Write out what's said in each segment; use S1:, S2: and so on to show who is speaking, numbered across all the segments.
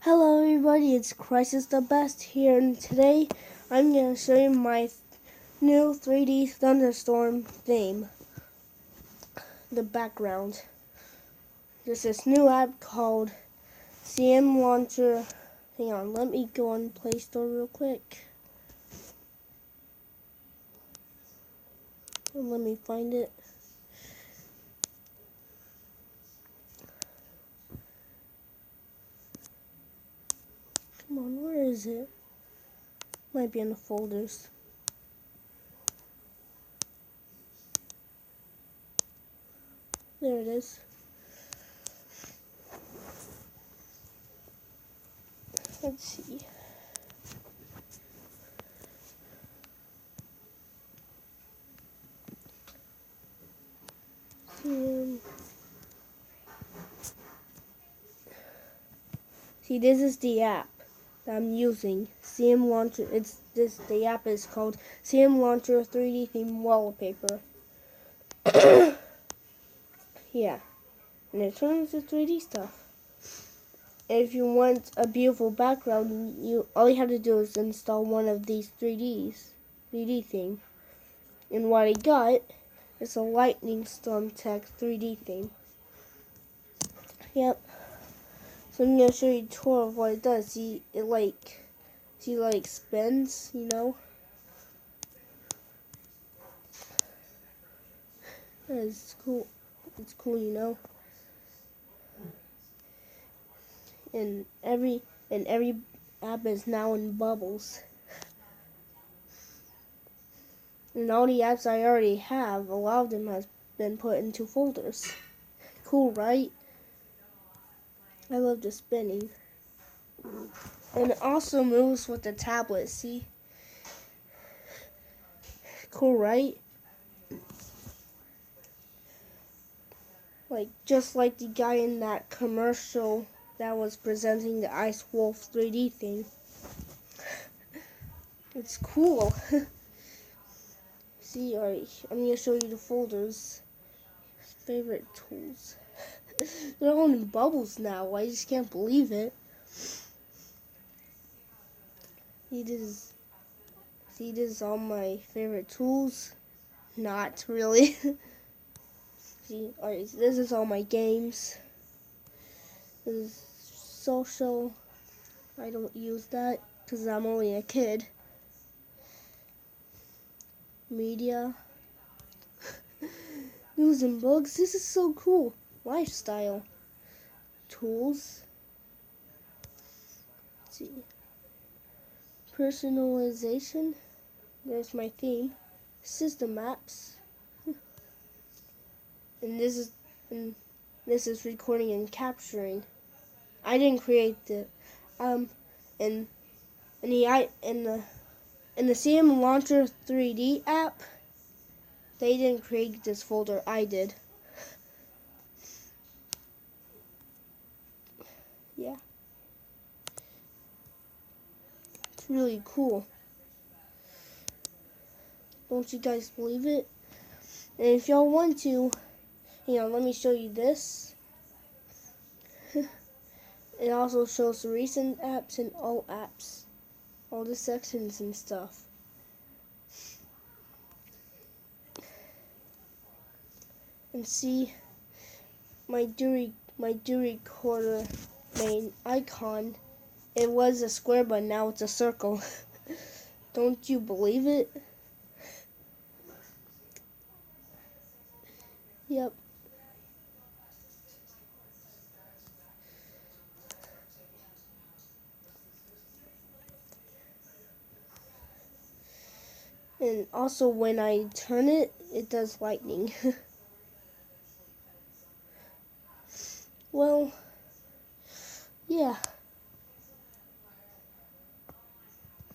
S1: Hello everybody, it's Crisis the Best here, and today I'm going to show you my new 3D thunderstorm theme. The background. There's this new app called CM Launcher. Hang on, let me go on Play Store real quick. And let me find it. Come on, where is it? Might be in the folders. There it is. Let's see. See, this is the app that I'm using. CM Launcher. The app is called CM Launcher 3D Theme Wallpaper. Yeah, and it turns into 3D stuff. And if you want a beautiful background, all you have to do is install one of these 3D theme. And what I got is a lightning storm tech 3D theme. Yep. So I'm gonna show you a tour of what it does. See, it like spins, you know. It's cool. It's cool, you know. And every app is now in bubbles. And all the apps I already have, a lot of them has been put into folders. Cool, right? I love the spinning. And it also moves with the tablet, see? Cool, right? Just like the guy in that commercial that was presenting the Ice Wolf 3D thing. It's cool. See, alright, I'm going to show you the folders. Favorite tools. They're all in bubbles now. I just can't believe it. See, this is all my favorite tools. Not really. See, alright, so this is all my games. This is social. I don't use that because I'm only a kid. Media. News and books. This is so cool. Lifestyle. Tools. Let's see. Personalization. There's my theme. System apps. And this is recording and capturing. I didn't create the in the CM Launcher 3D app. They didn't create this folder. I did. Yeah. It's really cool. Don't you guys believe it? And if y'all want to, let me show you this. It also shows the recent apps and all apps. All the sections and stuff. And see my do recorder main icon. It was a square, but now it's a circle. Don't you believe it? Yep. And also when I turn it, it does lightning. Well, yeah.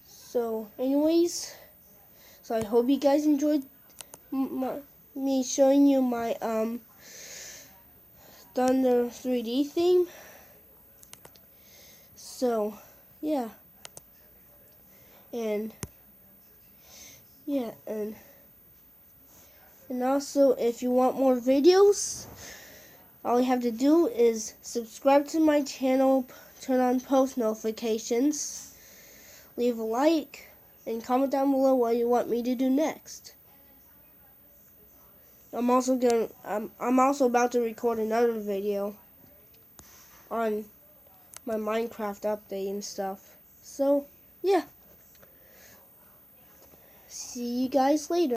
S1: So anyways, so I hope you guys enjoyed me showing you my Thunder 3D theme. So yeah. And also if you want more videos, all you have to do is subscribe to my channel, turn on post notifications, leave a like, and comment down below what you want me to do next. I'm also about to record another video on my Minecraft update and stuff. So, yeah. See you guys later.